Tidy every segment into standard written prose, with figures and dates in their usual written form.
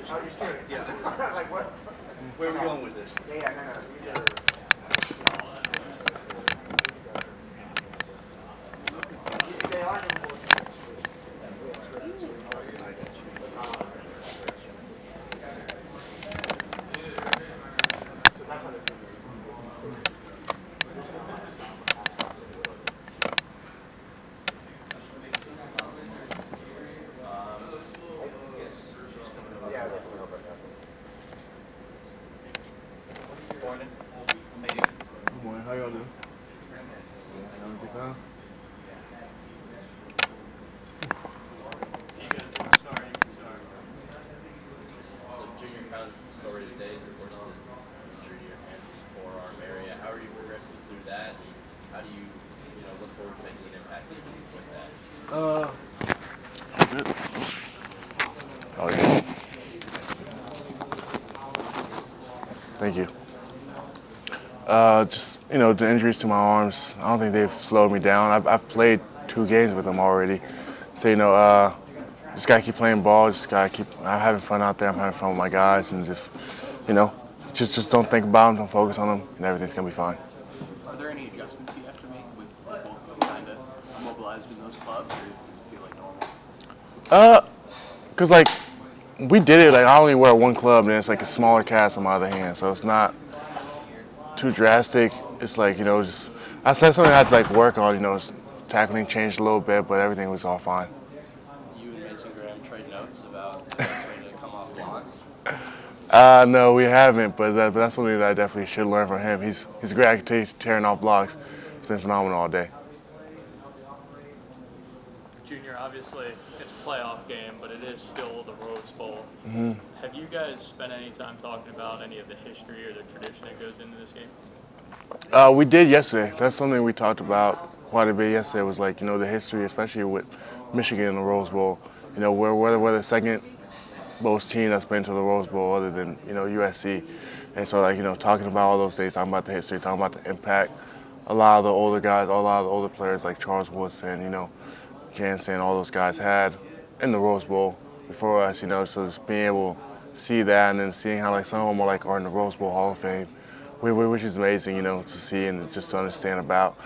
Oh, you're serious? Yeah. Like what? Where are we going with this? Yeah, no. These are. They are new. Yeah, they're coming over now. Morning. Good morning. How y'all doing? Having a good time? So Junior Colson's story today is, of course, the injury to your hands and forearm area. How are you progressing through that? And how do you look forward to making an impact with that? Good. Oh, yeah. Thank you. Just, the injuries to my arms, I don't think they've slowed me down. I've played 2 games with them already. So, just got to keep playing ball. Just got to keep having fun out there. I'm having fun with my guys. And just, just don't think about them, don't focus on them, and everything's going to be fine. Are there any adjustments you have to make with both of them kind of mobilized in those clubs, or does it feel like normal? Because, we did it, I only wear one club, and it's like a smaller cast on my other hand. So it's not too drastic. It's just, that's something I had to, work on, tackling changed a little bit, but everything was all fine. You and Mason Graham trade notes about what's ready to come off blocks? No, we haven't, but that's something that I definitely should learn from him. He's great at tearing off blocks. It's been phenomenal all day. Junior, obviously, it's a playoff game, but it is still the Rose Bowl. Mm-hmm. Have you guys spent any time talking about any of the history or the tradition that goes into this game? We did yesterday. That's something we talked about quite a bit yesterday. Was the history, especially with Michigan in the Rose Bowl. We're the second most team that's been to the Rose Bowl other than USC, and so talking about all those things, talking about the history, talking about the impact. A lot of the older guys, a lot of the older players like Charles Woodson, Jansen, all those guys had in the Rose Bowl before us. So just being able to see that and then seeing how some of them are in the Rose Bowl Hall of Fame, which is amazing, to see and just to understand about.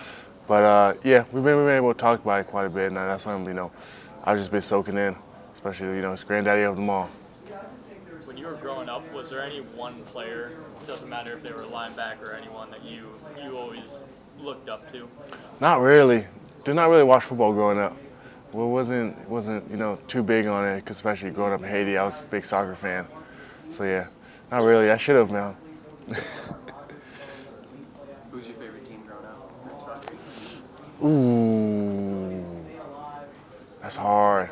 But yeah, we've been able to talk about it quite a bit, and that's something I've just been soaking in, especially it's granddaddy of them all. When you were growing up, was there any one player, doesn't matter if they were a linebacker or anyone, that you always looked up to? Not really. Did not really watch football growing up. Well, wasn't too big on it, 'cause especially growing up in Haiti. I was a big soccer fan. So yeah, not really. I should have, man. Who's your favorite team growing up? Ooh, that's hard.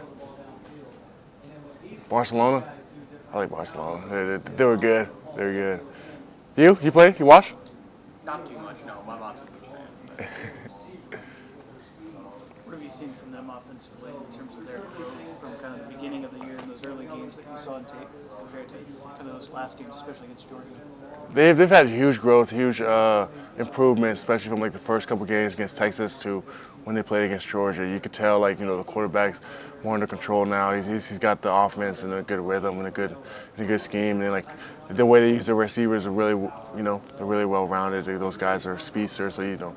Barcelona. I like Barcelona. They were good. They were good. You play? You watch? Not too much, no. My mom's a huge fan. What have you seen from them offensively in terms of their growth from kind of the beginning of the year and those early games that you saw on tape compared to kind of those last games, especially against Georgia? They've had huge growth, huge improvement, especially from the first couple games against Texas to when they played against Georgia. You could tell the quarterback's more under control now. He's got the offense in a good rhythm and a good scheme. And the way they use their receivers are really they're really well rounded. Those guys are speedsters, so you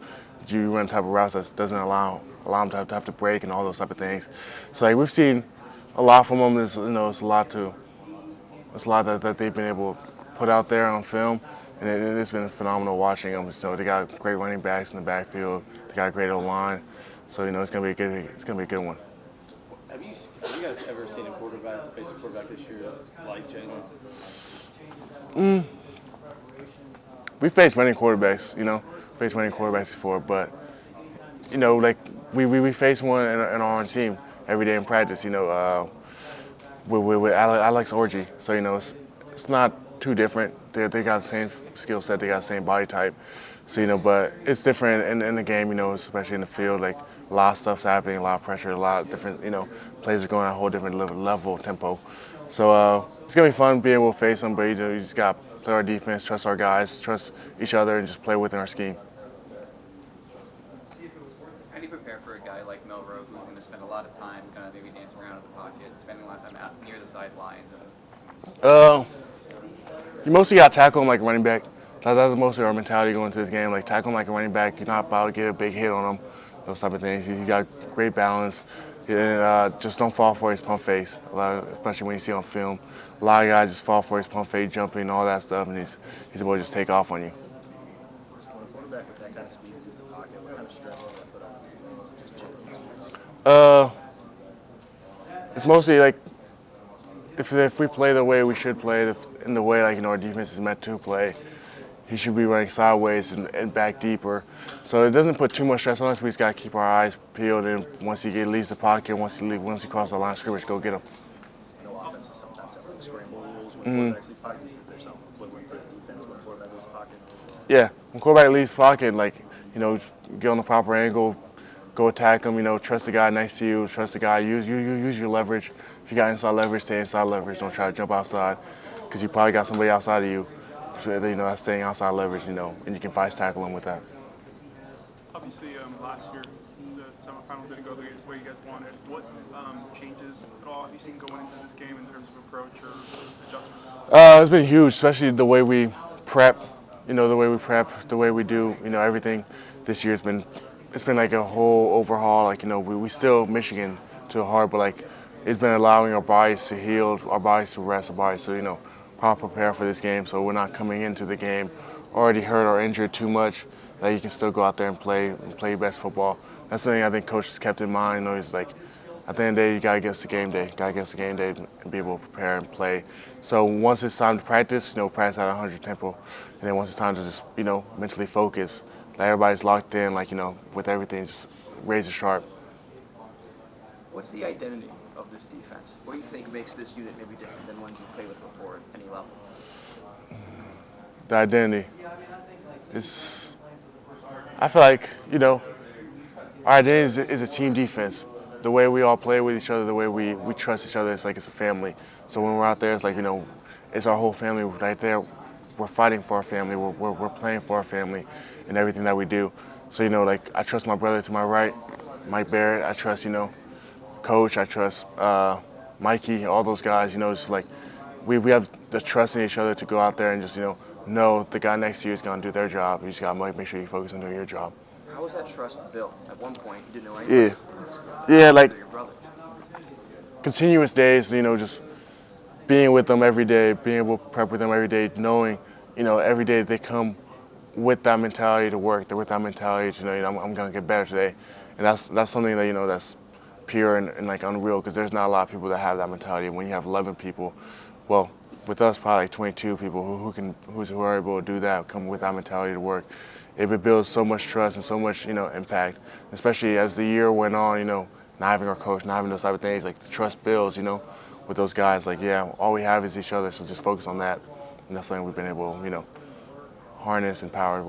run type of routes that doesn't allow them to have to break and all those type of things. So we've seen a lot from them. It's a lot that they've been able to put out there on film, and it's been phenomenal watching them. So they got great running backs in the backfield. They got a great O-line. So it's gonna be a good one. Have you guys ever seen a quarterback face a quarterback this year like Jalen? We faced running quarterbacks, before, but we face one in our own team every day in practice. With Alex Orji, so it's not too different. They got the same skill set, they got the same body type. So but it's different in the game. Especially in the field. A lot of stuff's happening, a lot of pressure, a lot of different plays are going at a whole different level tempo. So it's gonna be fun being able to face them. But you just got to play our defense, trust our guys, trust each other, and just play within our scheme. How do you prepare for a guy like Melrose who's going to spend a lot of time kind of maybe dancing around in the pocket, spending a lot of time out near the sidelines, and You mostly got to tackle him like a running back. That's mostly our mentality going into this game. Like tackle him like a running back. You're not about to get a big hit on him. Those type of things. He got great balance. And just don't fall for his pump fakes, especially when you see on film. A lot of guys just fall for his pump fake, jumping, all that stuff, and he's able to just take off on you. When a quarterback with that kind of speed is the pocket, what kind of stress does that put on you? Just generally. It's mostly like if we play the way we should play, in the way our defense is meant to play, he should be running sideways and back deeper. So it doesn't put too much stress on us. We just got to keep our eyes peeled, and once he leaves the pocket, once he crosses the line of scrimmage, go get him. I know offenses sometimes have like scramble rules when quarterbacks leave pocket. Is there something equivalent for the defense when quarterback leaves pocket? Yeah, when quarterback leaves pocket, get on the proper angle, go attack him. Trust the guy next to you. Trust the guy. Use your leverage. If you got inside leverage, stay inside leverage. Don't try to jump outside, because you probably got somebody outside of you. So, that's staying outside leverage. And you can vice tackle him with that. Obviously, last year the semifinal didn't go the way you guys wanted. What changes at all have you seen going into this game in terms of approach or adjustments? It's been huge, especially the way we prep. The way we do. Everything this year it's been like a whole overhaul. We still Michigan to hard, but it's been allowing our bodies to heal, our bodies to rest, our bodies to proper prepare for this game. So we're not coming into the game already hurt or injured too much. That you can still go out there and play your best football. That's something I think coaches kept in mind. He's like, at the end of the day, you gotta get us to game day. Gotta get us to game day and be able to prepare and play. So once it's time to practice, practice at 100 tempo, and then once it's time to just mentally focus, everybody's locked in, with everything, just razor sharp. What's the identity of this defense? What do you think makes this unit maybe different than ones you played with before at any level? The identity. I feel like, our identity is a team defense. The way we all play with each other, the way we trust each other, it's like it's a family. So when we're out there, it's like, it's our whole family right there. We're fighting for our family. We're playing for our family in everything that we do. So, I trust my brother to my right, Mike Barrett. I trust, Coach. I trust Mikey, all those guys, just we have the trust in each other to go out there and just, know the guy next to you is going to do their job. You just got to make sure you focus on doing your job. How was that trust built? At one point, you didn't know anything. Yeah, Your brothers. continuous days, just being with them every day, being able to prep with them every day, knowing, every day they come with that mentality to work. They're with that mentality to, I'm going to get better today. And that's something that, that's pure and unreal, because there's not a lot of people that have that mentality. When you have 11 people, well, with us, probably 22 people who are able to do that, come with that mentality to work. It builds so much trust and so much, impact. Especially as the year went on, not having our coach, not having those type of things, the trust builds, with those guys. All we have is each other, so just focus on that. And that's something we've been able to, harness and power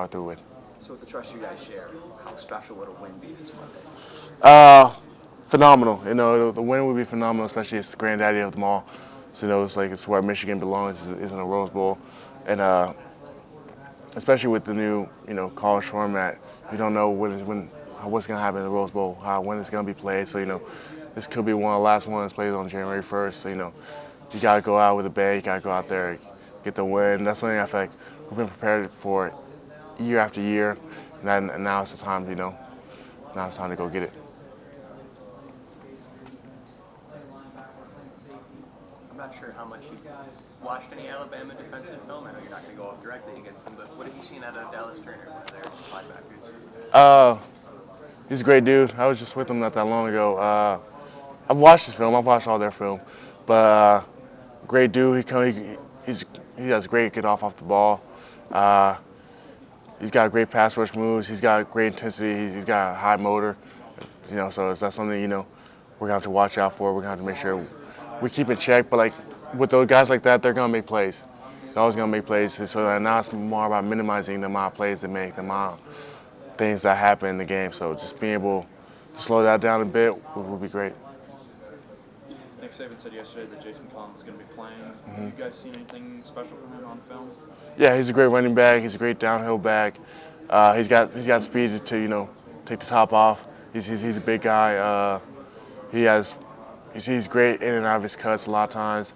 through with. So with the trust you guys share, how special would a win be this Monday? Phenomenal. The win would be phenomenal, especially it's the granddaddy of them all. So it's where Michigan belongs, is in a Rose Bowl, and especially with the new college format, you don't know what's going to happen in the Rose Bowl, when it's going to be played. So this could be one of the last ones played on January 1st. So you got to go out with a bang. You got to go out there, get the win. That's something I feel like we've been prepared for year after year, and now it's the time. Now it's time to go get it. I'm not sure how much you've watched any Alabama defensive film. I know you're not going to go up directly against them, but what have you seen out of Dallas Turner, one of their linebackers? He's a great dude. I was just with him not that long ago. I've watched his film. I've watched all their film, but great dude. He has great get off the ball. He's got great pass rush moves. He's got great intensity. He's got a high motor. So that's something we're gonna have to watch out for. We're gonna have to make sure we keep in check. But with those guys like that, they're gonna make plays. They're always gonna make plays. So now it's more about minimizing the amount of plays they make, the amount of things that happen in the game. So just being able to slow that down a bit would be great. Nick Saban said yesterday that Jason McCollum is going to be playing. Have you guys seen anything special from him on film? Yeah, he's a great running back. He's a great downhill back. He's got speed to take the top off. He's a big guy. He's great in and out of his cuts a lot of times.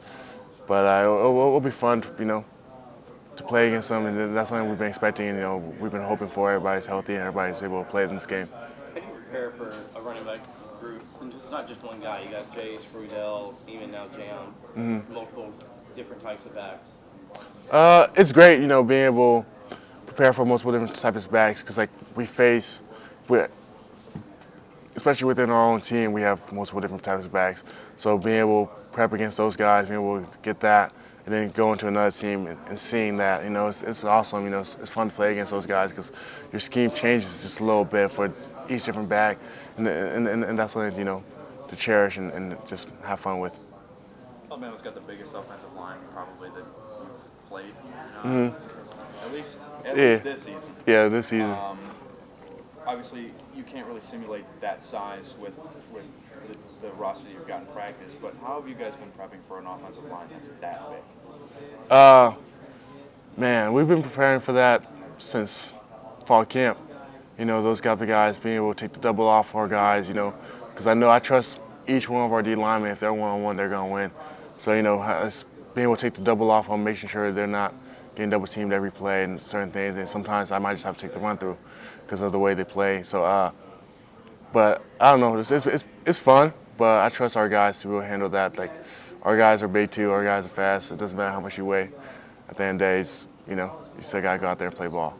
But it'll be fun, to play against them, and that's something we've been expecting. And, we've been hoping for. Everybody's healthy and everybody's able to play in this game. How do you prepare for a running back group? And it's not just one guy. You got Jace, Rudell, even now Jam, multiple different types of backs. It's great, being able to prepare for multiple different types of backs because, especially within our own team, we have multiple different types of backs. So being able to prep against those guys, being able to get that, and then go into another team and seeing that, it's awesome. It's fun to play against those guys because your scheme changes just a little bit for each different back, and that's something to cherish and just have fun with. Alabama's got the biggest offensive line probably that you've played. At least this season. Yeah, this season. Obviously, you can't really simulate that size with the roster you've got in practice, but how have you guys been prepping for an offensive line that's that big? Man, we've been preparing for that since fall camp. Those guys being able to take the double off our guys, because I trust each one of our D linemen. If they're one-on-one, they're going to win. So, being able to take the double off on making sure they're not getting double teamed every play and certain things. And sometimes I might just have to take the run through because of the way they play. So, but I don't know. It's fun, but I trust our guys to be able to handle that. Like, our guys are big too. Our guys are fast. It doesn't matter how much you weigh. At the end of the day, you still got to go out there and play ball.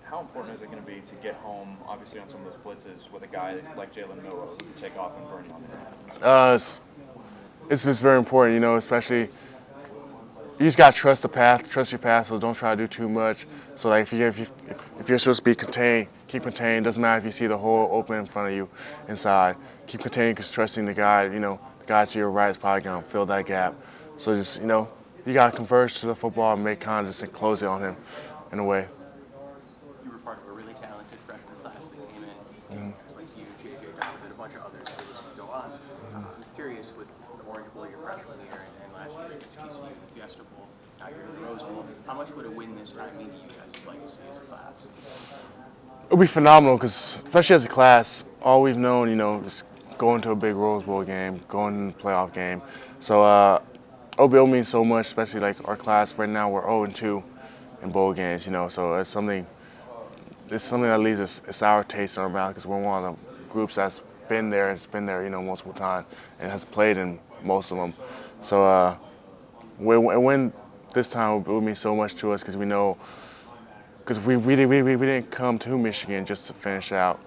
How important is it going to be to get home, obviously, on some of those blitzes with a guy like Jalen Milroe to take off and burn you on the head? It's just very important, especially you just got to trust the path, trust your path, so don't try to do too much. So, like, if you're supposed to be contained, keep contained. Doesn't matter if you see the hole open in front of you inside. Keep contained because trusting the guy, the guy to your right is probably going to fill that gap. So just, you got to converge to the football and make contact and close it on him in a way. You were part of a really talented freshman class that came in. It's like you, J.J. Donovan, a bunch of others that just go on. I'm curious with the Orange Bowl your freshman year and last year against TCU, the Fiesta Bowl, now you're in the Rose Bowl. How much would a win this time mean to you guys' legacy as a class? It'll be phenomenal because, especially as a class, all we've known, is going to a big Rose Bowl game, going to a playoff game. So it'll mean so much, especially like our class right now. We're 0-2 in bowl games, So it's something that leaves a sour taste in our mouth because we're one of the groups that's been there. It's been there, multiple times and has played in most of them. So win this time it would mean so much to us because we know. Because we didn't come to Michigan just to finish out,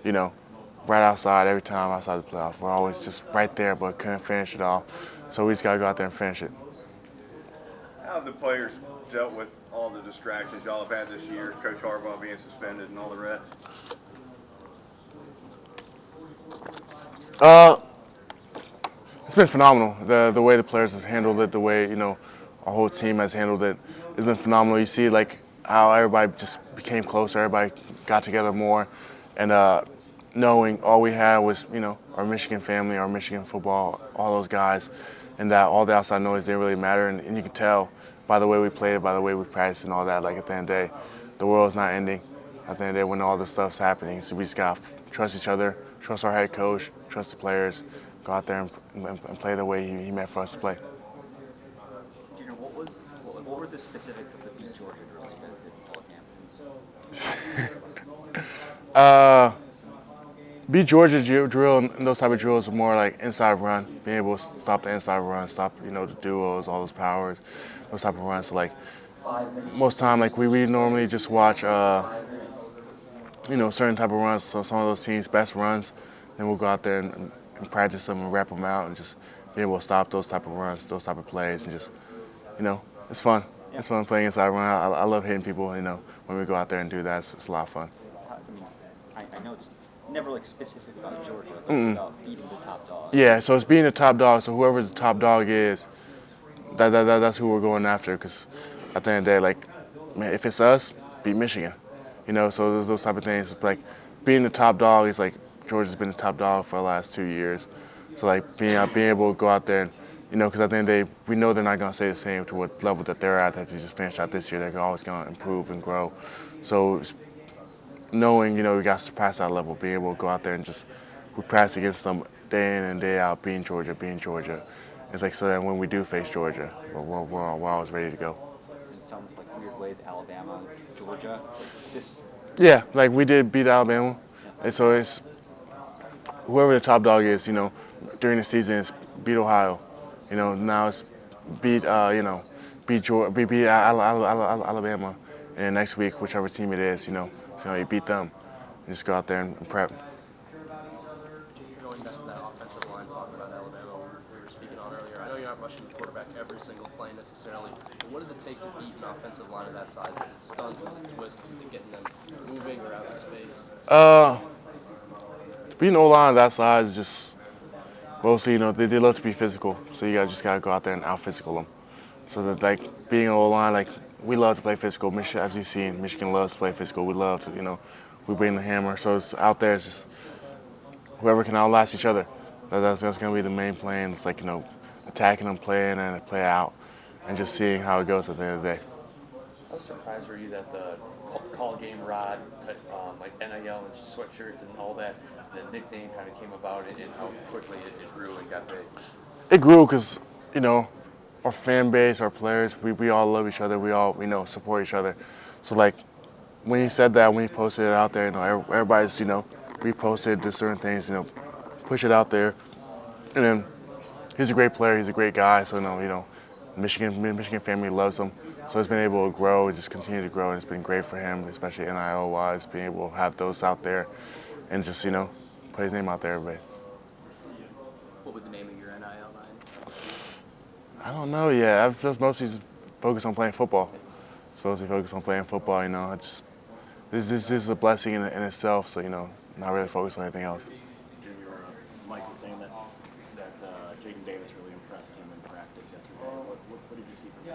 right outside every time outside the playoff. We're always just right there, but couldn't finish it off. So we just got to go out there and finish it. How have the players dealt with all the distractions y'all have had this year, Coach Harbaugh being suspended and all the rest? It's been phenomenal. The way the players have handled it, the way, our whole team has handled it, it's been phenomenal. You see, how everybody just became closer, everybody got together more, and knowing all we had was, our Michigan family, our Michigan football, all those guys, and that all the outside noise didn't really matter, and you can tell by the way we played, by the way we practiced and all that, at the end of the day, the world's not ending. At the end of the day, when all this stuff's happening, so we just got to trust each other, trust our head coach, trust the players, go out there and play the way he meant for us to play. Junior, what were the specifics of the Beat Georgia drill you guys did in fall camp? Beat Georgia drill and those type of drills are more like inside run, being able to stop the inside run, stop the duos, all those powers, those type of runs. So most time we normally just watch certain type of runs. So some of those teams' best runs, then we'll go out there and practice them and rep them out and just be able to stop those type of runs, those type of plays, and just it's fun. Yeah. It's fun playing inside run. I love hitting people. When we go out there and do that, it's a lot of fun. I know it's never specific about Georgia. It's about beating the top dog. Yeah, so it's beating the top dog. So whoever the top dog is, that's who we're going after. Because at the end of the day, man, if it's us, beat Michigan. So there's those type of things. Being the top dog is Georgia's been the top dog for the last 2 years. So being able to go out there and because at the end of the day, we know they're not going to stay the same to what level that they're at. If you just finish out this year, they're always going to improve and grow. So knowing, we got to surpass that level, being able to go out there and we practice against them day in and day out, being Georgia, It's like so that when we do face Georgia, we're always ready to go. In some like weird ways, Alabama, Georgia, this. Yeah, like we did beat Alabama, and so it's whoever the top dog is, during the season, it's beat Ohio. Now it's beat beat Alabama, and next week whichever team it is, so you beat them, and just go out there and prep. Going back to that offensive line, talking about Alabama, we were speaking on earlier. I know you're not rushing the quarterback every single play necessarily, but what does it take to beat an offensive line of that size? Is it stunts? Is it twists? Is it getting them moving or out of space? Being an O-line of that size is just mostly, they love to be physical, so you just gotta go out there and out-physical them. So that like being an O-line, like we love to play physical. Michigan, FCC and Michigan loves to play physical. We love to, we bring the hammer. So it's out there. It's just whoever can outlast each other. That's gonna be the main plan. It's like attacking them, playing and play out, and just seeing how it goes at the end of the day. How surprised were you that the call game rod, like NIL and sweatshirts and all that, the nickname kind of came about and how quickly it grew and got big? It grew because, our fan base, our players, we all love each other. We all, support each other. So, like, when he said that, when he posted it out there, everybody's, reposted to certain things, push it out there. And then he's a great player. He's a great guy. So, Michigan family loves him. So he's been able to grow and just continue to grow. And it's been great for him, especially NIL-wise, being able to have those out there and just, put his name out there, everybody. What would the name of your NIL line? I don't know yet. I've just mostly focused on playing football. Mostly focused on playing football, this is a blessing in itself, so, not really focused on anything else. Junior, Mike was saying that Jaden Davis really impressed him in practice yesterday. What did you see from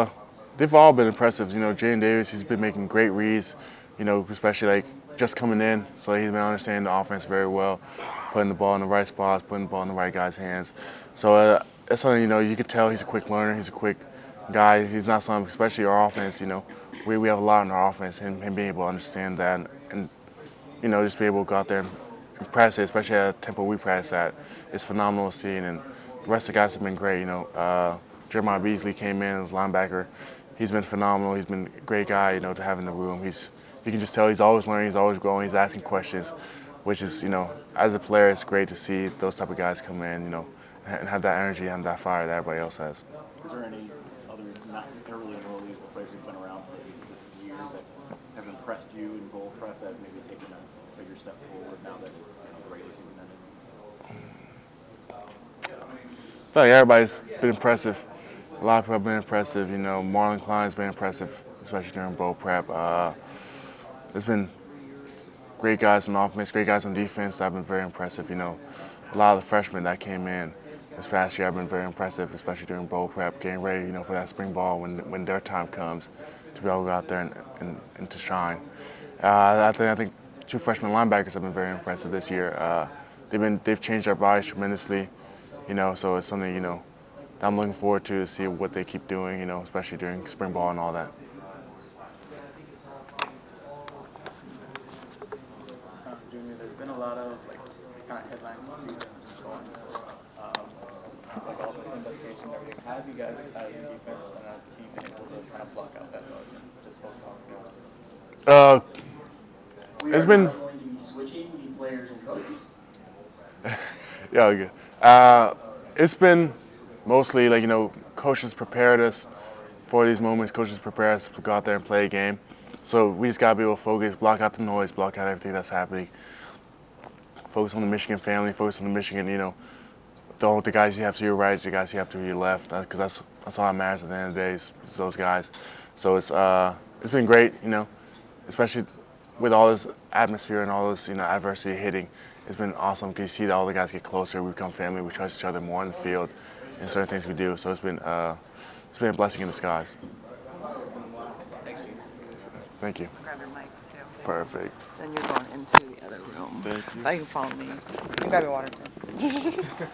him? They've all been impressive. Jaden Davis, he's been making great reads, especially like just coming in. So he's been understanding the offense very well, putting the ball in the right spots, putting the ball in the right guy's hands. So that's something, you can tell he's a quick learner. He's a quick guy. He's not something, especially our offense, we have a lot in our offense, him being able to understand that and just be able to go out there and press it, especially at the tempo we press at. It's phenomenal seeing, and the rest of the guys have been great. Jeremiah Beasley came in as linebacker. He's been phenomenal. He's been a great guy, to have in the room. You can just tell he's always learning, he's always growing, he's asking questions, which is, as a player, it's great to see those type of guys come in, and have that energy and that fire that everybody else has. Is there any other, not early enrollees, but players who've been around for at least this year that have impressed you in bowl prep that maybe taken a bigger step forward now that the regular season ended? I feel like everybody's been impressive. A lot of people have been impressive. Marlon Klein's been impressive, especially during bowl prep. There's been great guys on offense, great guys on defense that have been very impressive. A lot of the freshmen that came in this past year have been very impressive, especially during bowl prep, getting ready, for that spring ball when their time comes to be able to go out there and to shine. I think two freshman linebackers have been very impressive this year. They've changed their bodies tremendously, so it's something that I'm looking forward to see what they keep doing, especially during spring ball and all that. Junior, there's been a lot of kind of headlines this season going all the investigation and everything. How have you guys as a defense and a team been able to kind of block out that noise and just focus on the field? It's been. Going to be switching the players and coaches. Yeah, good. It's been mostly coaches prepared us for these moments. Coaches prepare us to go out there and play a game. So we just gotta be able to focus, block out the noise, block out everything that's happening. Focus on the Michigan family, focus on the Michigan, the guys you have to your right, the guys you have to your left, because that's all that matters at the end of the day is those guys. So it's been great, especially with all this atmosphere and all this adversity hitting. It's been awesome because you see that all the guys get closer, we become family, we trust each other more in the field and certain things we do. So it's been a blessing in disguise. Thank you. Grab your mic too. Perfect. Then you're going into the other room. Thank you. Now you can follow me. You can grab your water too.